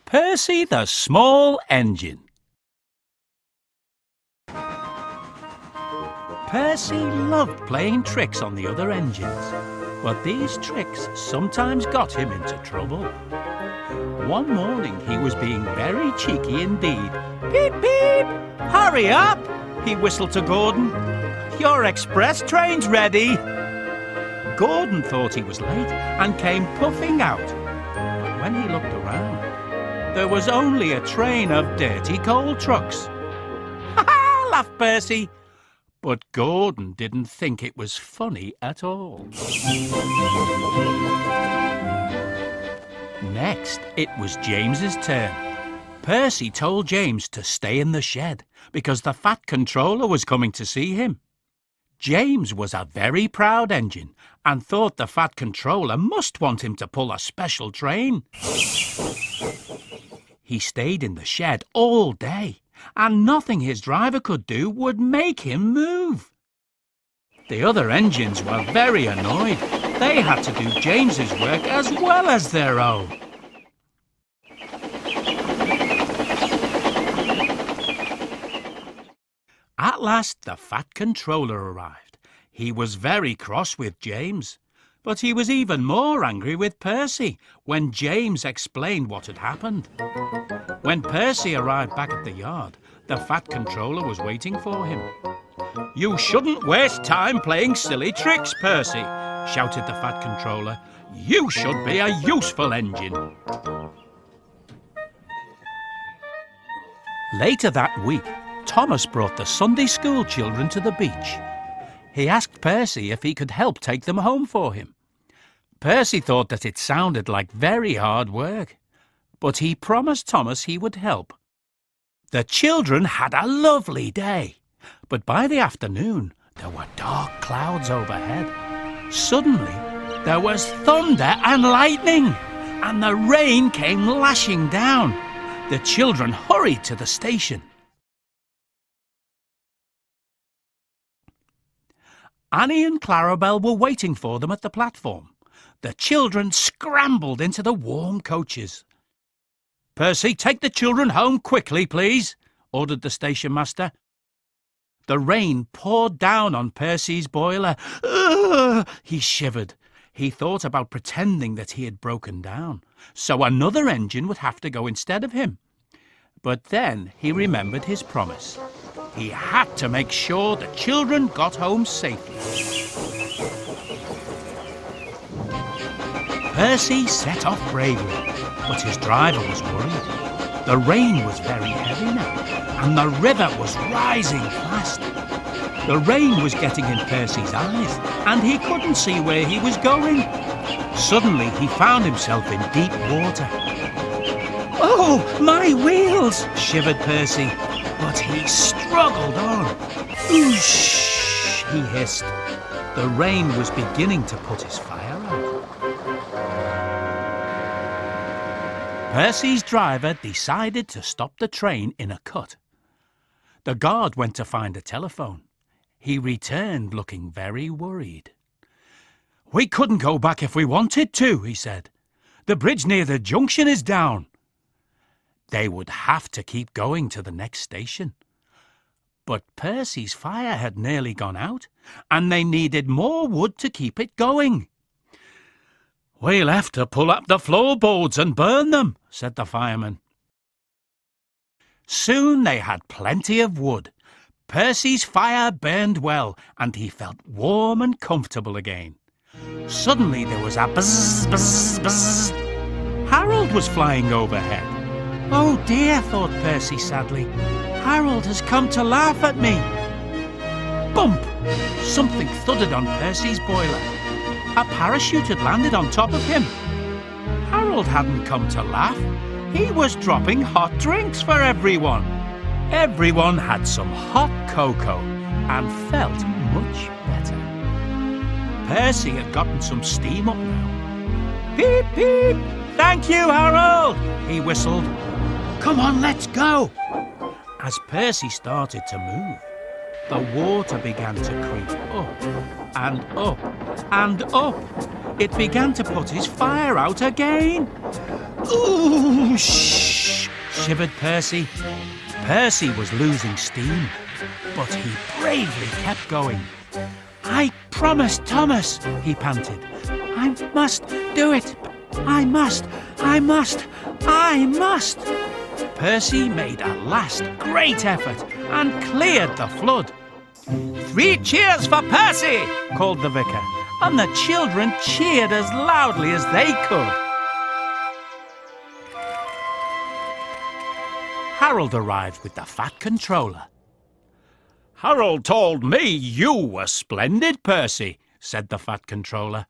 Percy the Small Engine. Percy loved playing tricks on the other engines, but these tricks sometimes got him into trouble. One morning he was being very cheeky indeed. "Beep, beep! Hurry up!" he whistled to Gordon. "Your express train's ready." Gordon thought he was late and came puffing out. But when he looked around, there was only a train of dirty coal trucks. "Ha ha!" laughed Percy. But Gordon didn't think it was funny at all. Next, it was James's turn. Percy told James to stay in the shed because the Fat Controller was coming to see him. James was a very proud engine and thought the Fat Controller must want him to pull a special train. He stayed in the shed all day, and nothing his driver could do would make him move. The other engines were very annoyed. They had to do James's work as well as their own. At last the Fat Controller arrived. He was very cross with James, but he was even more angry with Percy when James explained what had happened. When Percy arrived back at the yard, the Fat Controller was waiting for him. "You shouldn't waste time playing silly tricks, Percy," shouted the Fat Controller. "You should be a useful engine." Later that week, Thomas brought the Sunday school children to the beach. He asked Percy if he could help take them home for him. Percy thought that it sounded like very hard work, but he promised Thomas he would help. The children had a lovely day, but by the afternoon there were dark clouds overhead. Suddenly there was thunder and lightning, and the rain came lashing down. The children hurried to the station. Annie and Clarabelle were waiting for them at the platform. The children scrambled into the warm coaches. "Percy, take the children home quickly, please," ordered the station master. The rain poured down on Percy's boiler. "Ugh!" he shivered. He thought about pretending that he had broken down, so another engine would have to go instead of him. But then he remembered his promise. He had to make sure the children got home safely. Percy set off bravely, but his driver was worried. The rain was very heavy now, and the river was rising fast. The rain was getting in Percy's eyes, and he couldn't see where he was going. Suddenly he found himself in deep water. "Oh, my wheels!" shivered Percy. But he struggled on. "Oosh!" he hissed. The rain was beginning to put his fire out. Percy's driver decided to stop the train in a cut. The guard went to find a telephone. He returned looking very worried. "We couldn't go back if we wanted to," he said. "The bridge near the junction is down." They would have to keep going to the next station. But Percy's fire had nearly gone out, and they needed more wood to keep it going. "We'll have to pull up the floorboards and burn them," said the fireman. Soon they had plenty of wood. Percy's fire burned well, and he felt warm and comfortable again. Suddenly there was a buzz, buzz, buzz. Harold was flying overhead. "Oh dear," thought Percy sadly. "Harold has come to laugh at me." Bump! Something thudded on Percy's boiler. A parachute had landed on top of him. Harold hadn't come to laugh. He was dropping hot drinks for everyone. Everyone had some hot cocoa and felt much better. Percy had gotten some steam up now. "Beep, beep! Thank you, Harold!" he whistled. "Come on, let's go!" As Percy started to move, the water began to creep up and up and up. It began to put his fire out again. "Ooh, shh!" shivered Percy. Percy was losing steam, but he bravely kept going. "I promise, Thomas," he panted. "I must do it. I must. Percy made a last great effort and cleared the flood. "3 cheers for Percy!" called the vicar, and the children cheered as loudly as they could. Harold arrived with the Fat Controller. "Harold told me you were splendid, Percy," said the Fat Controller.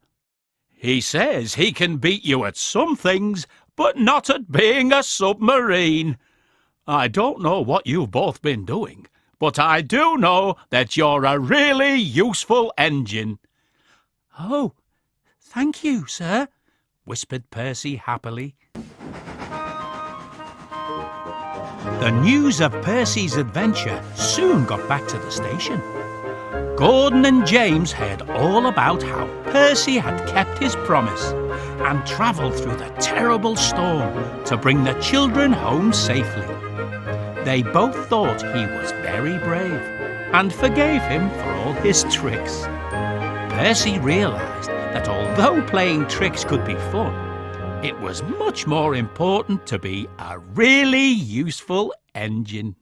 "He says he can beat you at some things, but not at being a submarine. I don't know what you've both been doing, but I do know that you're a really useful engine." "Oh, thank you, sir," whispered Percy happily. The news of Percy's adventure soon got back to the station. Gordon and James heard all about how Percy had kept his promise and travelled through the terrible storm to bring the children home safely. They both thought he was very brave and forgave him for all his tricks. Percy realised that although playing tricks could be fun, it was much more important to be a really useful engine.